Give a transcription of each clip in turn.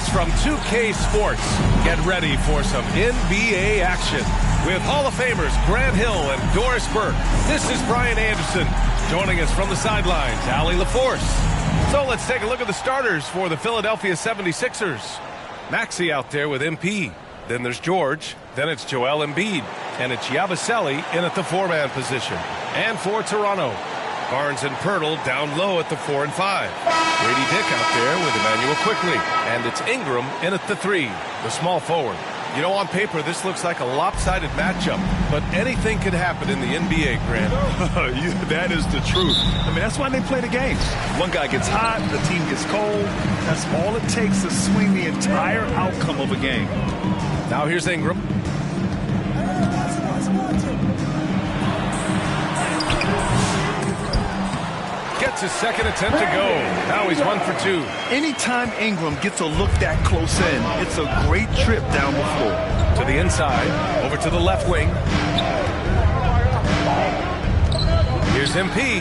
Greetings from 2K Sports. Get ready for some NBA action with Hall of Famers Grant Hill and Doris Burke. This is Brian Anderson. Joining us from the sidelines, Allie LaForce. So let's take a look at the starters for the Philadelphia 76ers. Maxey out there with MP. Then there's George. Then it's Joel Embiid. And it's Yabusele in at the four-man position. And for Toronto, Barnes and Pirtle down low at the 4 and 5. Grady Dick out there with Emmanuel Quickly. And it's Ingram in at the 3, the small forward. You know, on paper, this looks like a lopsided matchup, but anything could happen in the NBA, Grant. That is the truth. I mean, that's why they play the games. One guy gets hot, the team gets cold. That's all it takes to swing the entire outcome of a game. Now here's Ingram. Gets his second attempt to go. Now he's 1 for 2. Anytime Ingram gets a look that close in, it's a great trip down the floor. To the inside, over to the left wing. Here's MP.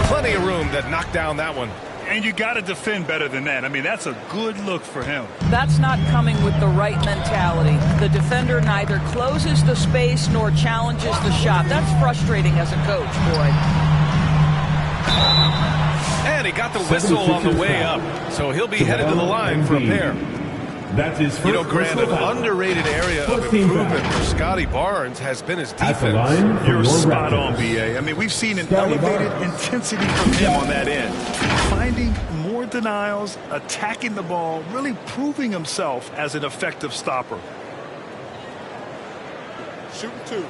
Plenty of room that knocked down that one. And you got to defend better than that. I mean, that's a good look for him. That's not coming with the right mentality. The defender neither closes the space nor challenges the shot. That's frustrating as a coach, boy. And he got the whistle on the way up, so he'll be headed to the line for a pair. That's his first. You know, Grant, an underrated area of improvement for Scotty Barnes has been his defense. You're spot on, B.A. I mean, we've seen an elevated intensity from him on that end. Finding more denials, attacking the ball, really proving himself as an effective stopper. Shooting 2.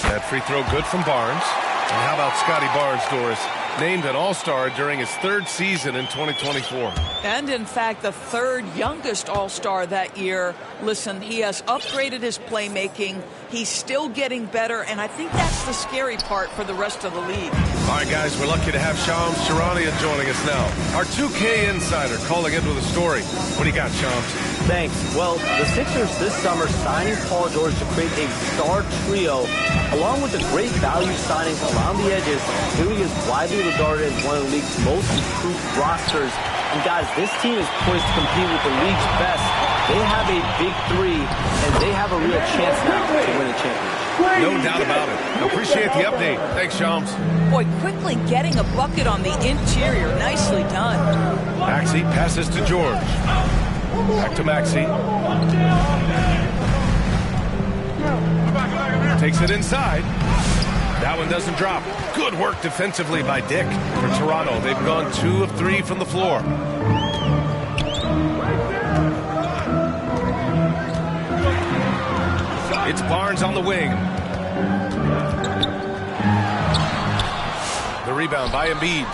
That free throw good from Barnes. And how about Scotty Barnes, Doris? Named an All-Star during his 3rd season in 2024. And, in fact, the 3rd youngest All-Star that year. Listen, he has upgraded his playmaking. He's still getting better, and I think that's the scary part for the rest of the league. All right, guys, we're lucky to have Shams Charania joining us now. Our 2K insider calling in with a story. What do you got, Shams? Thanks. Well, the Sixers this summer signing Paul George to create a star trio, along with the great value signings around the edges. Philly is widely regarded as one of the league's most improved rosters. And guys, this team is poised to compete with the league's best. They have a big 3, and they have a real chance now to win a championship. No doubt about it. Appreciate the update. Thanks, Shams. Boy, quickly getting a bucket on the interior. Nicely done. Maxey passes to George. Back to Maxey. Takes it inside. That one doesn't drop. Good work defensively by Dick. For Toronto, they've gone 2 of 3 from the floor. It's Barnes on the wing. The rebound by Embiid.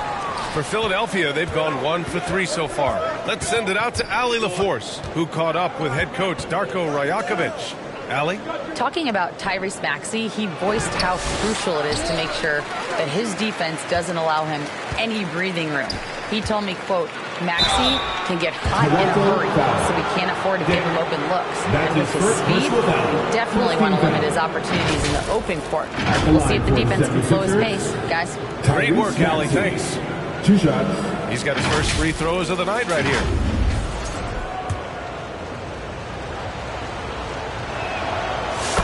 For Philadelphia, they've gone 1 for 3 so far. Let's send it out to Allie LaForce, who caught up with head coach Darko Rajakovic. Allie? Talking about Tyrese Maxey, he voiced how crucial it is to make sure that his defense doesn't allow him any breathing room. He told me, quote, Maxey can get hot in a hurry, so we can't afford to give him open looks. And with his speed, we definitely want to limit his opportunities in the open court. We'll see if the defense can slow his pace, guys. Great work, Allie. Thanks. 2 shots. He's got his first free throws of the night right here.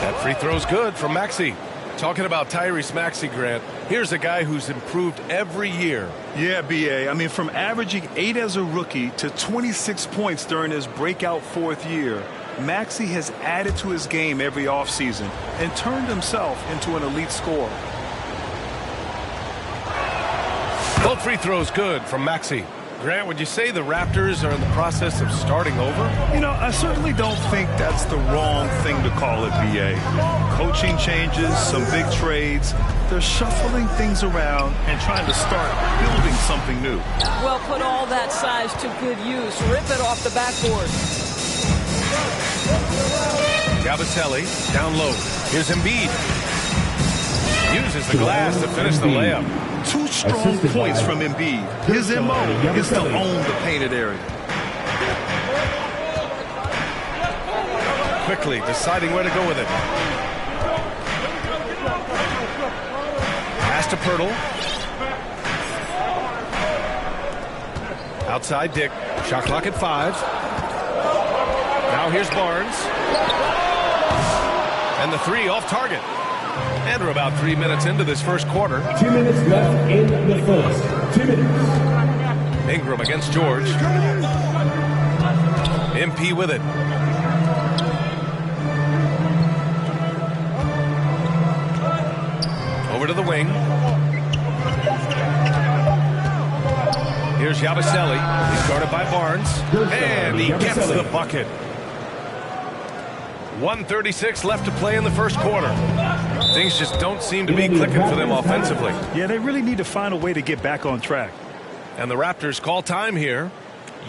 That free throw's good from Maxey. Talking about Tyrese Maxey, Grant, here's a guy who's improved every year. Yeah, B.A. I mean, from averaging 8 as a rookie to 26 points during his breakout 4th year, Maxey has added to his game every offseason and turned himself into an elite scorer. Both free throws good from Maxey. Grant, would you say the Raptors are in the process of starting over? You know, I certainly don't think that's the wrong thing to call it, B.A. Coaching changes, some big trades. They're shuffling things around and trying to start building something new. Well, put all that size to good use. Rip it off the backboard. Yabusele down low. Here's Embiid. Uses the glass to finish the layup. 2 strong points from Embiid. His MO is to own the painted area. Quickly deciding where to go with it. Pass to Pirtle. Outside Dick. Shot clock at 5. Now here's Barnes. And the 3 off target. And we're about 3 minutes into this first quarter. 2 minutes left in the first. 2 minutes. Ingram against George. MP with it. Over to the wing. Here's Yabusele. He's guarded by Barnes. And he gets the bucket. 1:36 left to play in the first quarter. Things just don't seem to be clicking for them offensively. Yeah, they really need to find a way to get back on track. And the Raptors call time here.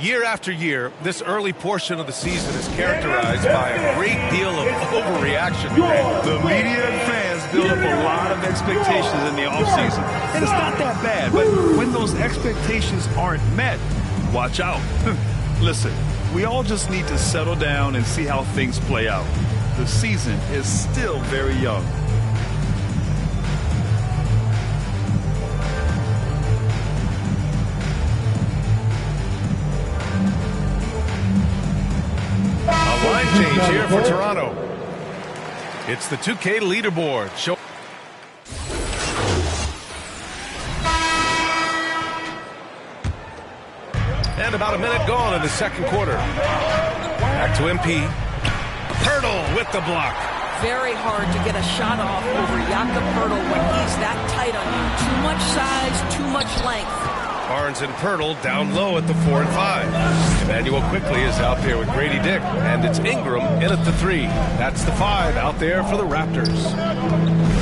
Year after year, this early portion of the season is characterized by a great deal of overreaction. The media and fans build up a lot of expectations in the offseason. And it's not that bad, but when those expectations aren't met, watch out. Listen, we all just need to settle down and see how things play out. The season is still very young. Line change here for Toronto. It's the 2K leaderboard. And about a minute gone in the second quarter. Back to MP. Pirtle with the block. Very hard to get a shot off over Jakob Pirtle when he's that tight on you. Too much size, too much length. Barnes and Pirtle down low at the 4 and 5. Emmanuel quickly is out there with Grady Dick, and it's Ingram in at the 3. That's the 5 out there for the Raptors.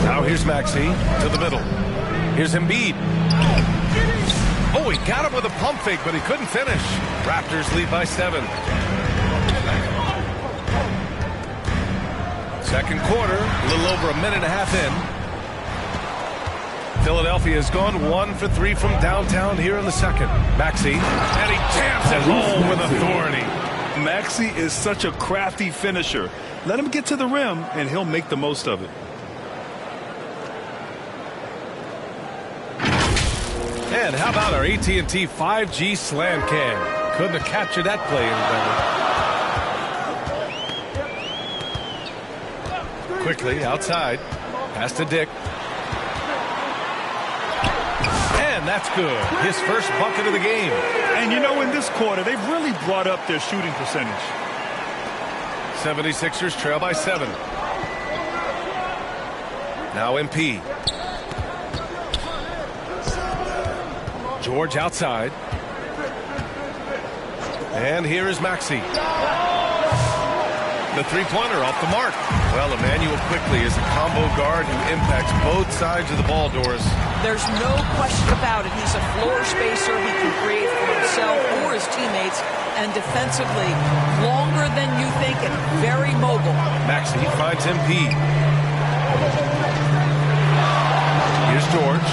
Now here's Maxey to the middle. Here's Embiid. Oh, he got him with a pump fake, but he couldn't finish. Raptors lead by 7. Second quarter, a little over a minute and a half in. Philadelphia has gone 1 for 3 from downtown here in the second. Maxey, and he jams it home with authority. Maxey is such a crafty finisher. Let him get to the rim, and he'll make the most of it. And how about our AT&T 5G slam cam? Couldn't have captured that play any better. Quickly outside. Pass to Dick. And that's good. His first bucket of the game. And you know, in this quarter, they've really brought up their shooting percentage. 76ers trail by 7. Now MP. George outside. And here is Maxey. The three-pointer off the mark. Well, Emmanuel quickly is a combo guard who impacts both sides of the ball, Doris. There's no question about it. He's a floor spacer. He can create for himself or his teammates. And defensively, longer than you think and very mobile. Maxey finds MP. Here's George.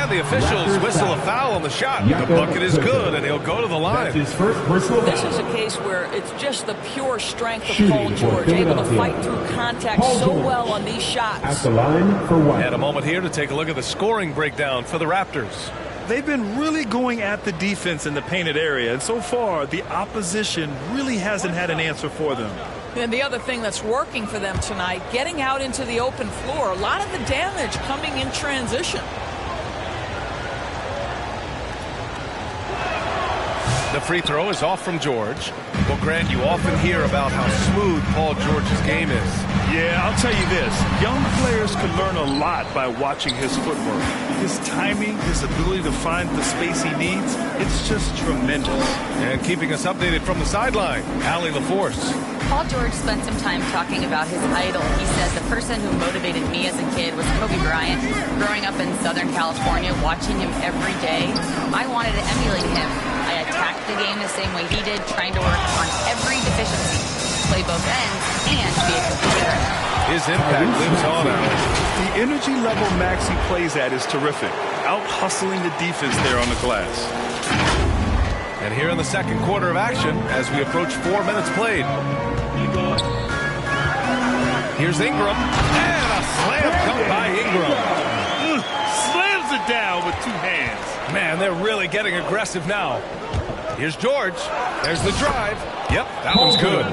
The officials whistle a foul on the shot. The bucket is good, and he'll go to the line. His first personal This foul. is a case where it's just the pure strength of Paul George, able to fight through contact so well on these shots. At the line for one. And a moment here to take a look at the scoring breakdown for the Raptors. They've been really going at the defense in the painted area, and so far, the opposition really hasn't had an answer for them. And the other thing that's working for them tonight, getting out into the open floor, a lot of the damage coming in transition. The free throw is off from George. Well, Grant, you often hear about how smooth Paul George's game is. Yeah, I'll tell you this. Young players can learn a lot by watching his footwork. His timing, his ability to find the space he needs, it's just tremendous. And keeping us updated from the sideline, Allie LaForce. Paul George spent some time talking about his idol. He said the person who motivated me as a kid was Kobe Bryant. Growing up in Southern California, watching him every day, I wanted to emulate him. I attacked the game the same way he did, trying to work on every deficiency, play both ends, and be a competitor. His impact lives on, Allie. The energy level Maxey plays at is terrific, out-hustling the defense there on the glass. And here in the second quarter of action, as we approach 4 minutes played. Here's Ingram, and a slam dunk by Ingram. Slams it down with 2 hands. Man, they're really getting aggressive now. Here's George. There's the drive. Yep, that one's good.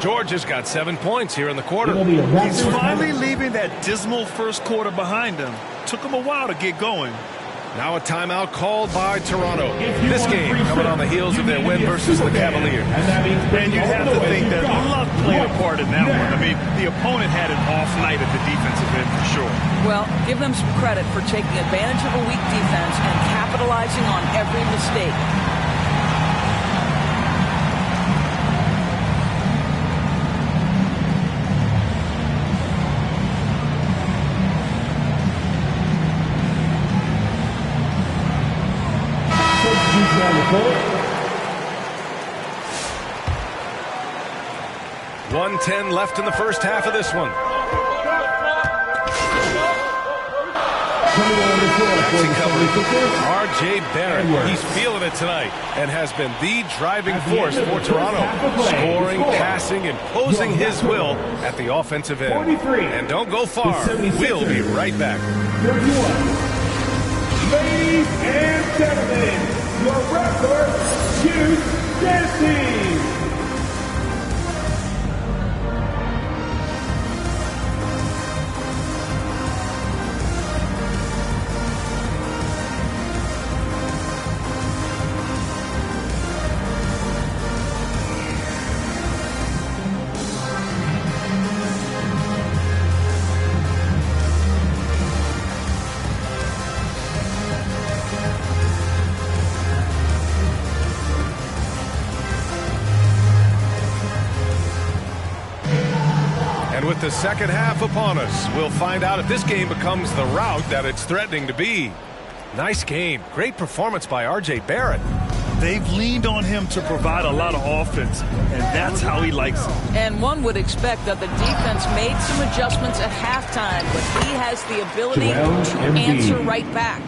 George has got 7 points here in the quarter. He's finally leaving that dismal first quarter behind him. Took him a while to get going. Now a timeout called by Toronto. This game coming on the heels of their win versus the Cavaliers. And you have to think that luck played a part in that one. I mean, the opponent had an off night at the defensive end for sure. Well, give them some credit for taking advantage of a weak defense and capitalizing on every mistake. .110 left in the first half of this one. R.J. Barrett, he's feeling it tonight and has been the driving force for Toronto, scoring, passing, imposing his will at the offensive end. And don't go far. We'll be right back. Ladies and gentlemen, your wrestler, Astute Dancing. With the second half upon us, we'll find out if this game becomes the rout that it's threatening to be. Nice game. Great performance by R.J. Barrett. They've leaned on him to provide a lot of offense, and that's how he likes it. And one would expect that the defense made some adjustments at halftime, but he has the ability to answer right back.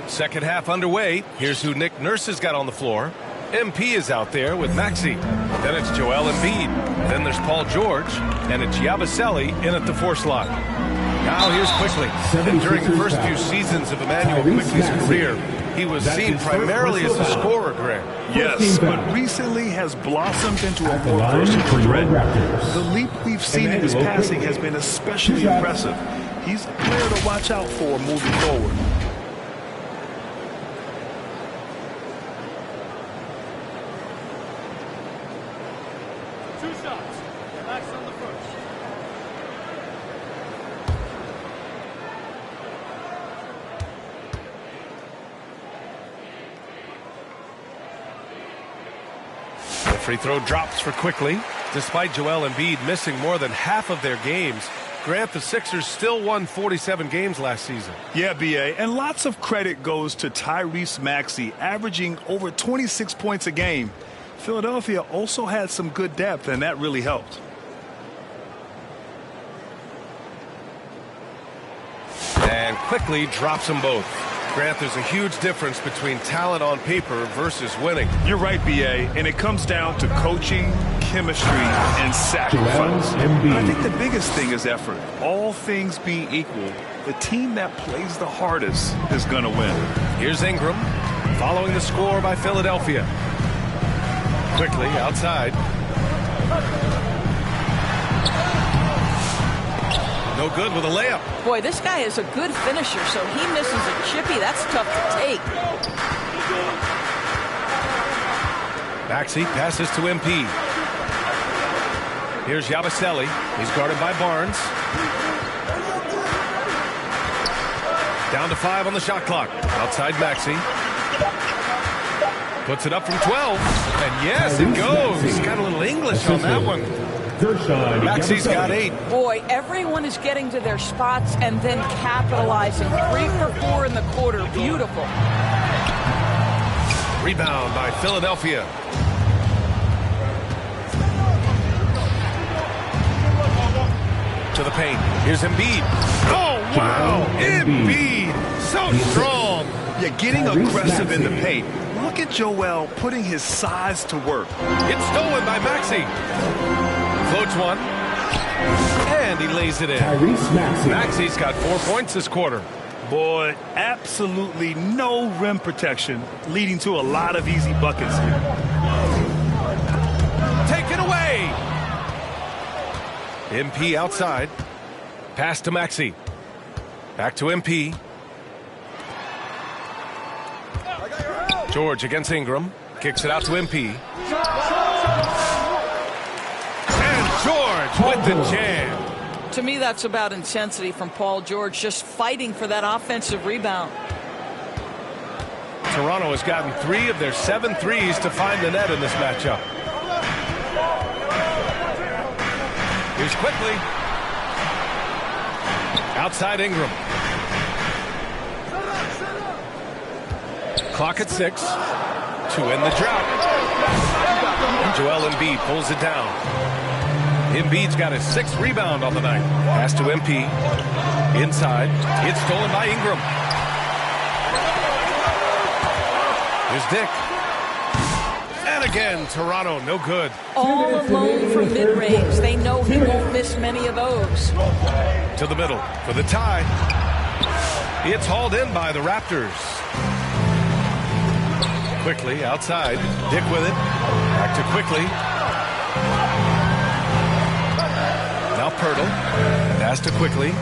Second half underway. Here's who Nick Nurse has got on the floor. MP is out there with Maxey. Then it's Joel Embiid. Then there's Paul George. And it's Yabusele in at the 4 slot. Now here's Quickly. And during the first few seasons of Emmanuel Quickly's career, he was seen primarily as a scorer, Greg. Yes, but recently has blossomed into a more versatile threat. The leap we've seen in his passing has been especially impressive. He's a player to watch out for moving forward. Free throw drops for Quickly. Despite Joel Embiid missing more than half of their games, Grant, the Sixers still won 47 games last season. Yeah, B.A., and lots of credit goes to Tyrese Maxey, averaging over 26 points a game. Philadelphia also had some good depth, and that really helped. And Quickly drops them both. Grant, there's a huge difference between talent on paper versus winning. You're right, B.A., and it comes down to coaching, chemistry, and sacrifice. I think the biggest thing is effort. All things being equal, the team that plays the hardest is going to win. Here's Ingram, following the score by Philadelphia. Quickly outside. No good with a layup. Boy, this guy is a good finisher, so he misses a chippy. That's tough to take. Maxey passes to MP. Here's Yabusele. He's guarded by Barnes. Down to 5 on the shot clock. Outside Maxey. Puts it up from 12. And yes, it goes. He's got a little English on that one. Maxey's got 8. Boy, everyone is getting to their spots and then capitalizing. 3 for 4 in the quarter. Beautiful. Rebound by Philadelphia. To the paint. Here's Embiid. Oh, wow. Embiid. So strong. Yeah, getting aggressive in the paint. look at Joel putting his size to work. It's stolen by Maxey. Floats one. And he lays it in. Maxey's got 4 points this quarter. Boy, absolutely no rim protection, leading to a lot of easy buckets here. Take it away. MP outside. Pass to Maxey. Back to MP. George against Ingram. Kicks it out to MP. And George with the jam. To me, that's about intensity from Paul George, just fighting for that offensive rebound. Toronto has gotten 3 of their 7 threes to find the net in this matchup. Here's quickly. Outside Ingram. Clock at 6 to end the drought. Joel Embiid pulls it down. Embiid's got his 6th rebound on the night. Pass to MP. Inside. It's stolen by Ingram. Here's Dick. And again, Toronto, no good. All alone from mid-range. They know he won't miss many of those. To the middle for the tie. It's hauled in by the Raptors. Quickly outside. Dick with it. Back to Quickly. Now Pirtle. Pass to Quickly.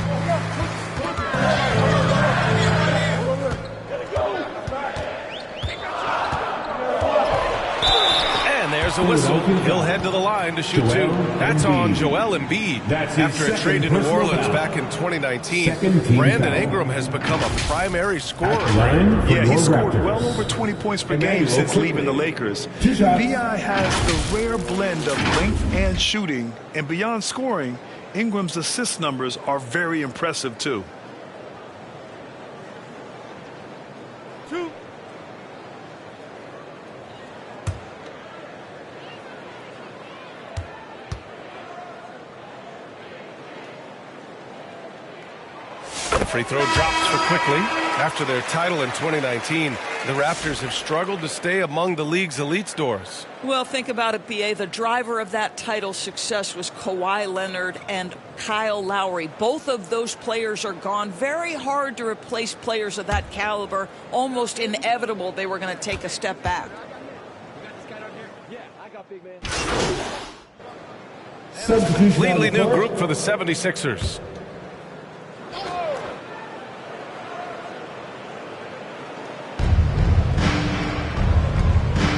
And there's a whistle. He'll head to the line to shoot 2. That's on Joel Embiid. After a trade to New Orleans back in 2019, Brandon Ingram has become a primary scorer. Yeah, he scored well over 20 points per game since leaving the Lakers. B.I. has the rare blend of length and shooting, and beyond scoring, Ingram's assist numbers are very impressive too. The free throw drops for Quickly. After their title in 2019, the Raptors have struggled to stay among the league's elite stars. Well, think about it, B.A. The driver of that title success was Kawhi Leonard and Kyle Lowry. Both of those players are gone. Very hard to replace players of that caliber. Almost inevitable they were going to take a step back. Completely new group for the 76ers.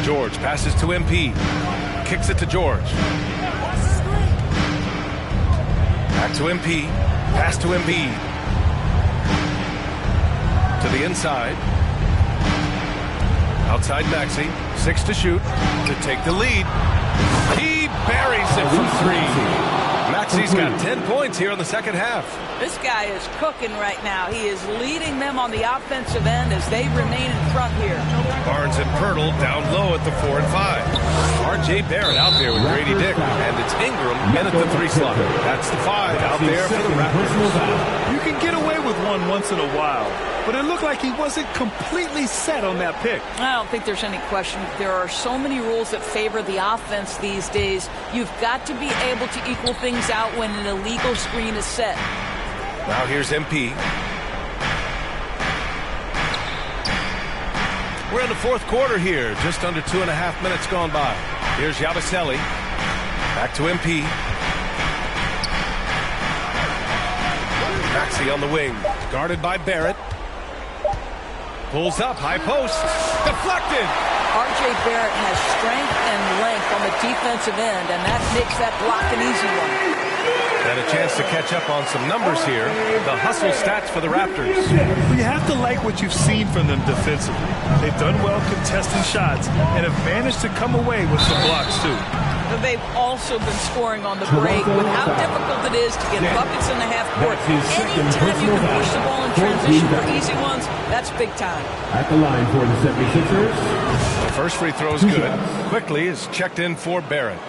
George passes to MP. Kicks it to George. Back to MP. Pass to Embiid. To the inside. Outside Maxey. 6 to shoot. To take the lead. He buries it from 3. Maxey's got 10 points here in the second half. This guy is cooking right now. He is leading them on the offensive end as they remain in front here. Barnes and Pirtle down low at the 4 and 5. R.J. Barrett out there with Grady Dick, and it's Ingram in at the 3 slot. That's the 5 out there for the Raptors. You can get away with one once in a while, but it looked like he wasn't completely set on that pick. I don't think there's any question. There are so many rules that favor the offense these days. You've got to be able to equal things out when an illegal screen is set. Now here's MP. We're in the 4th quarter here. Just under 2.5 minutes gone by. Here's Yabusele. Back to MP. Maxey on the wing. Guarded by Barrett. Pulls up. High post. Deflected. R.J. Barrett has strength and length on the defensive end, and that makes that block an easy one. And a chance to catch up on some numbers here. The hustle stats for the Raptors. You have to like what you've seen from them defensively. They've done well contesting shots and have managed to come away with some blocks too. But they've also been scoring on the break with how difficult it is to get buckets in the half court. Anytime you can push the ball in transition for easy ones, that's big time. At the line for the 76ers. The first free throw is good. Quickly is checked in for Barrett.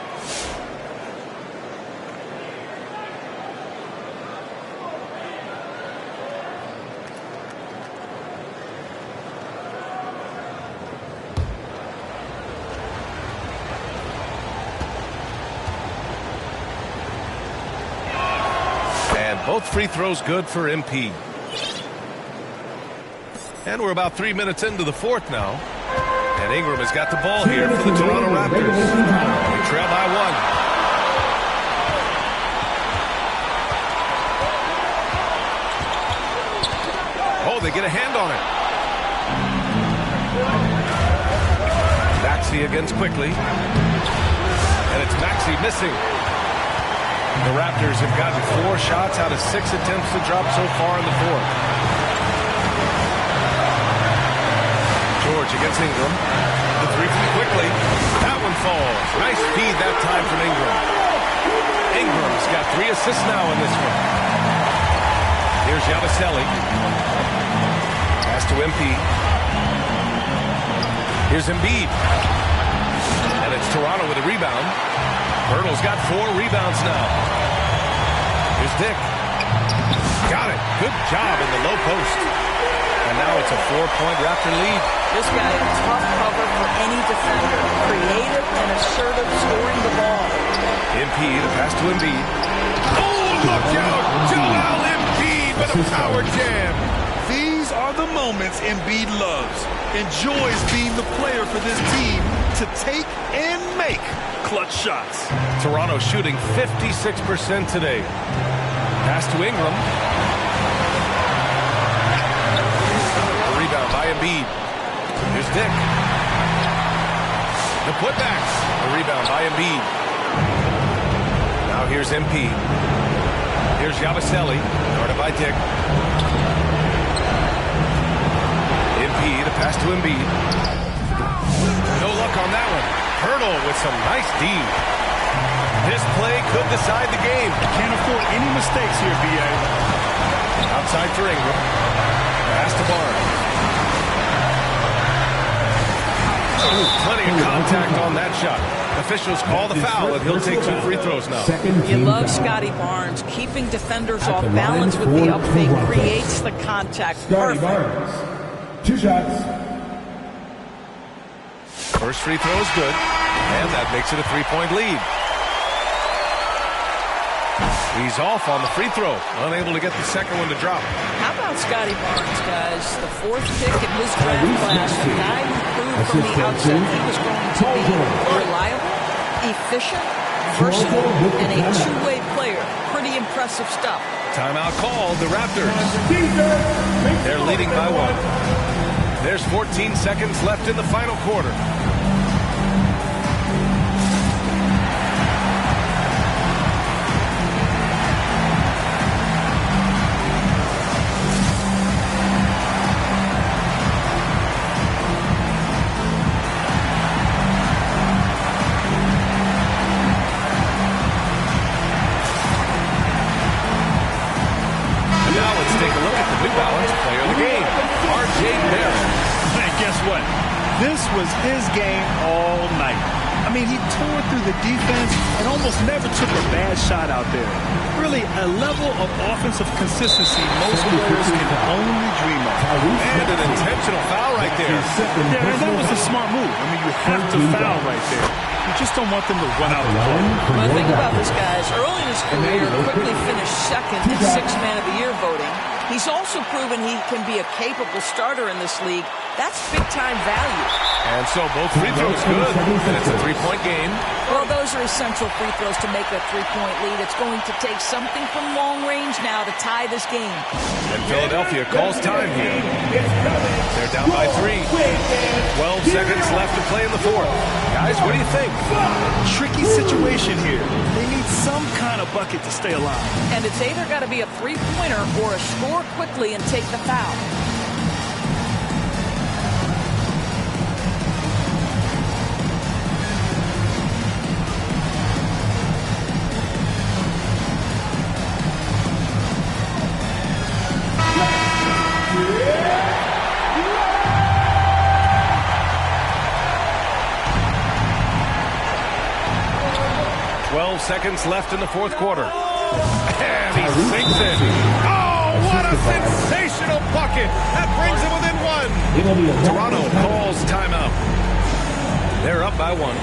Both free throws good for MP. And we're about 3 minutes into the fourth now. And Ingram has got the ball here for the Toronto Raptors. They trail by 1. Oh, they get a hand on it. Maxey against quickly. And it's Maxey missing. The Raptors have gotten 4 shots out of 6 attempts to drop so far in the fourth. George against Ingram. The three from quickly. That one falls. Nice feed that time from Ingram. Ingram's got 3 assists now in this one. Here's Yabusele. Pass to MP. Here's Embiid. And it's Toronto with a rebound. Hurdle's got 4 rebounds now. Here's Dick. Got it. Good job in the low post. And now it's a 4-point Raptor lead. This guy a tough cover for any defender. Creative and assertive scoring the ball. MP, the pass to Embiid. Oh, look out! Joel Embiid with a power jam. These are the moments Embiid loves. Enjoys being the player for this team to take and make clutch shots. Toronto shooting 56% today. Pass to Ingram. The rebound by Embiid. Here's Dick. The putbacks. The rebound by Embiid. Now here's MP. Here's Yabusele. Guarded by Dick. MP, the pass to Embiid. No luck on that one. Hurdle with some nice D. This play could decide the game. Can't afford any mistakes here, B.A. Outside for Ingram. Pass to Barnes. Ooh, plenty of contact on that shot. Officials call the foul, and he'll take 2 free throws now. You love Scotty Barnes. Keeping defenders off balance with the up fake creates the contact. Perfect. 2 shots. First free throw is good, and that makes it a 3-point lead. He's off on the free throw, unable to get the second one to drop. How about Scotty Barnes, guys? The 4th pick in his draft class, the guy who proved from the outset he was going to be reliable, efficient, versatile, and a two-way player. Pretty impressive stuff. Timeout called, the Raptors. They're leading by 1. There's 14 seconds left in the final quarter. And now let's take a look at the New Balance player of the game, R.J. Barrett. And guess what? This was his game all night. I mean, he tore through the defense and almost never took a bad shot out there. Really, a level of offensive consistency most players can only dream of. And an intentional foul right there. Yeah, and that was a smart move. I mean, you have to foul right there. You just don't want them to run out of the ball. Well, think about this, guys. Early in his career, quickly finished second in 6 Man of the Year voting. He's also proven he can be a capable starter in this league. That's big-time value. And so both free throws good, and it's a 3-point game. Well, those are essential free throws to make that 3-point lead. It's going to take something from long range now to tie this game. And Philadelphia calls time here. They're down by 3. 12 seconds left to play in the fourth. Guys, what do you think? Tricky situation here. They need some kind of bucket to stay alive. And it's either got to be a three-pointer or a score quickly and take the foul. Seconds left in the fourth quarter. And he sinks it. Oh, what a sensational bucket. That brings him within 1. Toronto calls timeout. They're up by 1.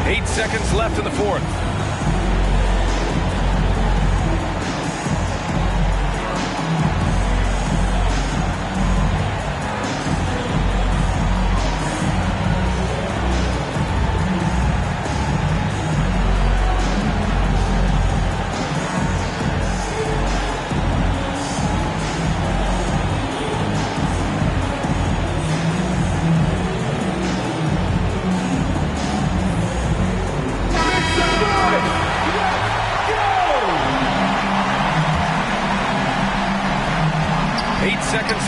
8 seconds left in the fourth.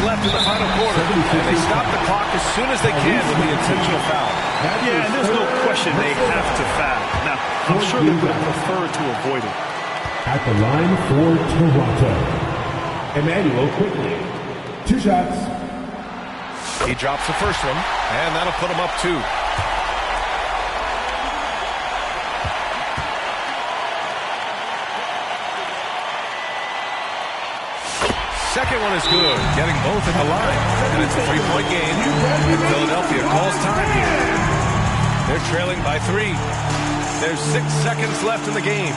left in the final quarter, and they stop the clock as soon as they can with the intentional foul. Yeah, and there's no question they have to foul. Now, I'm sure they would have preferred to avoid it. At the line for Toronto, Emmanuel quickly. 2 shots. He drops the first one, and that'll put him up 2. Second one is good, getting both at the line. And it's a 3-point game, and Philadelphia calls time here. They're trailing by 3. There's 6 seconds left in the game.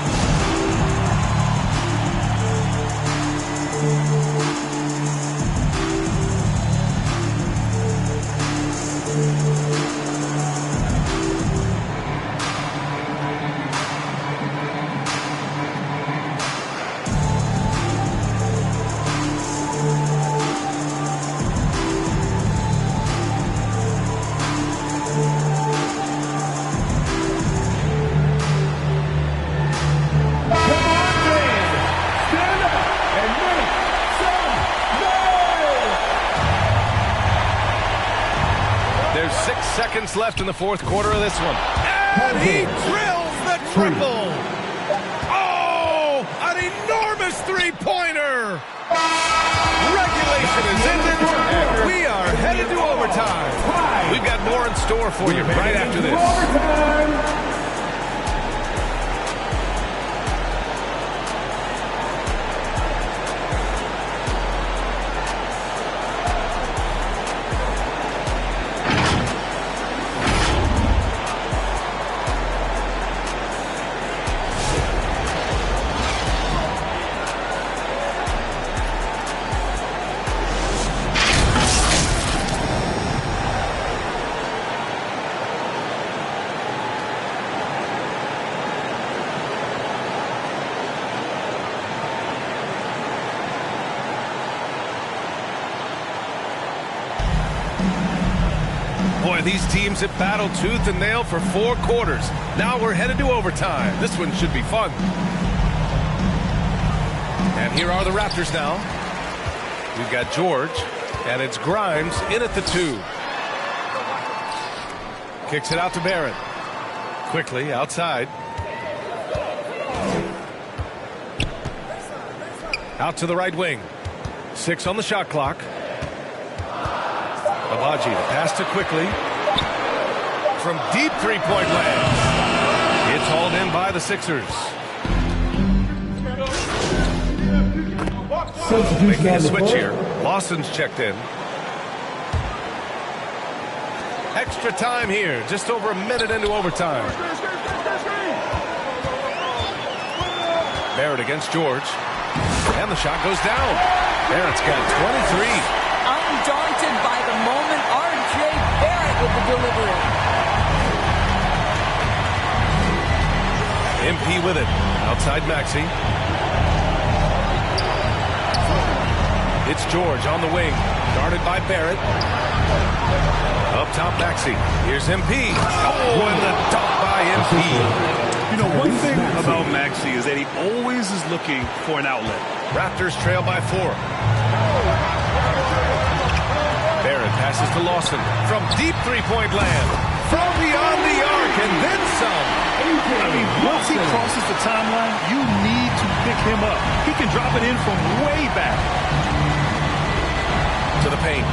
There's 6 seconds left in the fourth quarter of this one. And he drills the triple. Oh, an enormous three-pointer. Regulation is ended, and we are headed to overtime. We've got more in store for you right after this. Boy, these teams have battled tooth and nail for 4 quarters. Now we're headed to overtime. This one should be fun. And here are the Raptors now. We've got George, and it's Grimes in at the 2. Kicks it out to Barrett. Quickly outside. Out to the right wing. 6 on the shot clock. Abaji, the pass to Quickly. From deep three-point land. It's hauled in by the Sixers. Making a switch here. Lawson's checked in. Extra time here. Just over a minute into overtime. Barrett against George. And the shot goes down. Barrett's got 23. Undaunted by the moment, R.J. Barrett with the delivery. MP with it. Outside Maxey. It's George on the wing. Guarded by Barrett. Up top Maxey. Here's MP. Oh, and the dunk by MP. You know, one thing about Maxey is that he always is looking for an outlet. Raptors trail by 4. Barrett passes to Lawson from deep three-point land. From beyond the arc and then some. I mean, once he crosses the timeline, you need to pick him up. He can drop it in from way back. To the paint.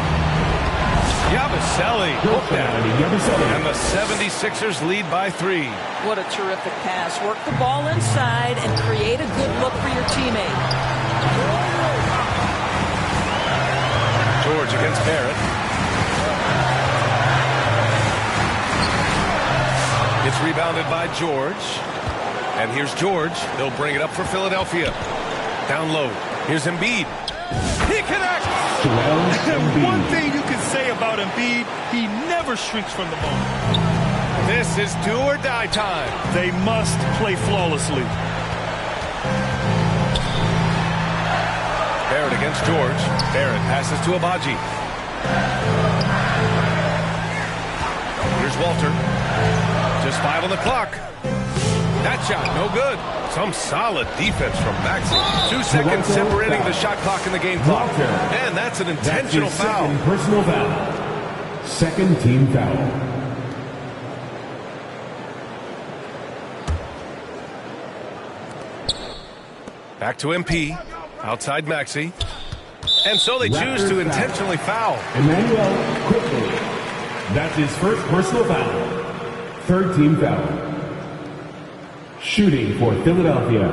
Yabusele hooked that. And the 76ers lead by 3. What a terrific pass. Work the ball inside and create a good look for your teammate. George against Barrett. It's rebounded by George. And here's George. They'll bring it up for Philadelphia. Down low. Here's Embiid. He connects! One thing you can say about Embiid, he never shrinks from the moment. This is do or die time. They must play flawlessly. Barrett against George. Barrett passes to Abaji. Here's Walter. Just 5 on the clock. That shot, no good. Some solid defense from Maxey. 2 seconds separating the shot clock and the game clock. And that's an intentional foul. Second personal foul. Second team foul. Back to MP. Outside Maxey. And so they choose to intentionally foul. Emmanuel quickly. That's his first personal foul. Third team foul. Shooting for Philadelphia,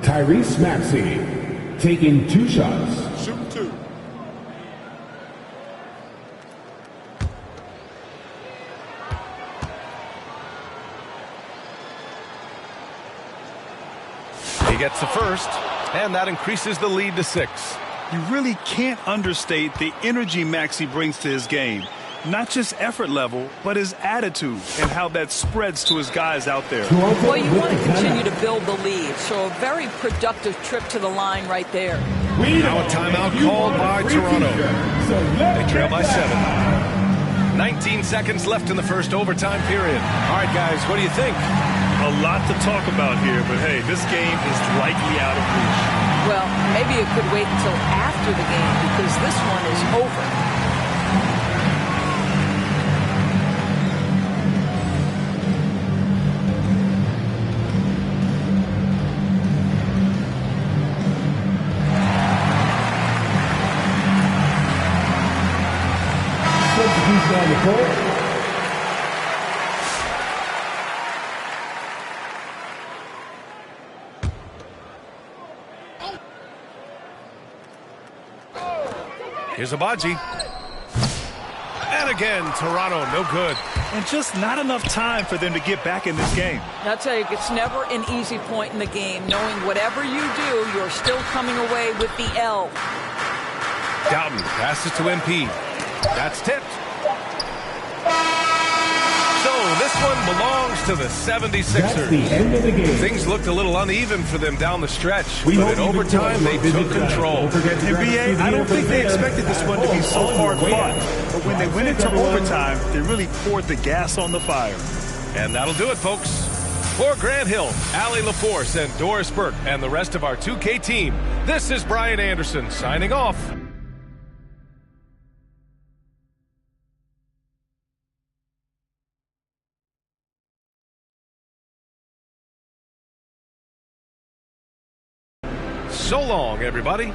Tyrese Maxey, taking 2 shots. Shoot 2. He gets the first, and that increases the lead to 6. You really can't understate the energy Maxey brings to his game. Not just effort level, but his attitude and how that spreads to his guys out there. Well, you want to continue to build the lead, so a very productive trip to the line right there. Now a timeout called by Toronto. They trail by 7. 19 seconds left in the first overtime period. All right, guys, what do you think? A lot to talk about here, but hey, this game is likely out of reach. Well, maybe it could wait until after the game because this one is over. On the court. Here's Abaji. And again, Toronto, no good. And just not enough time for them to get back in this game. I'll tell you, it's never an easy point in the game, knowing whatever you do, you're still coming away with the L. Doughton passes to MP. That's tipped. So this one belongs to the 76ers. That's the end of the game. Things looked a little uneven for them down the stretch, but in overtime they took control. NBA, I don't think they expected this one to be so hard fought. But when they went into overtime, they really poured the gas on the fire. And that'll do it, folks. For Grant Hill, Allie LaForce, and Doris Burke, and the rest of our 2K team, this is Brian Anderson signing off. So long, everybody.